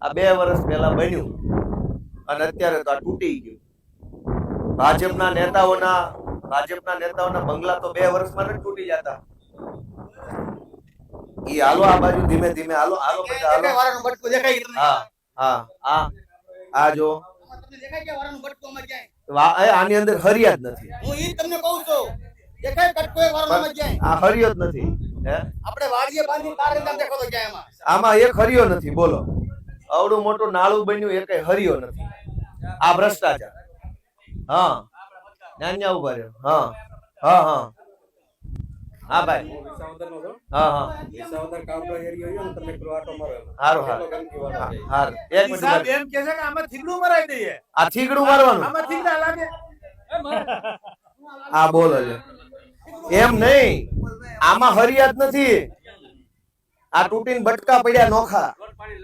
આ 2 વર્ષ પહેલા બન્યું અને અત્યારે તો આ તૂટી ગયું. ભાજપના નેતાઓના બંગલા તો 2 વર્ષમાં નથી તૂટી જતા. ઈ હાલો આ બાજુ ધીમે ધીમે હાલો બધા હાલો. વારાનું બટકું દેખાય કે તમને? હા આ જો તમને દેખાય કે વારાનું બટકું આમાં ક્યાંય? આની અંદર હરિયા જ નથી. હું ઈ તમને કહું છું. દેખાય બટકું એ વારાનું આમાં ક્યાંય? આ હરિયો જ નથી. હે આપણે વાડીએ બાંધી તાર રીતે આમ દેખો તો ક્યાંય આમાં? આમાં એક હરિયો નથી. બોલો, આવડું મોટું નાળું બન્યું એ કઈ હરિયો નથી. આ ભ્રષ્ટાચાર. હા નાન્યા ઉભા રહ્યો. હા ભાઈ. હા હારું એક મિનિટ સાહેબ એમ કહે છે કે આમાં થીગડું મરાઈ દઈએ. આ થીગડું મારવાનું. આમાં થીગડા લાગે. આ બોલો એમ નહીં, આમાં હરિયાત નથી. આ તૂટીને બટકા પડ્યા નોખા.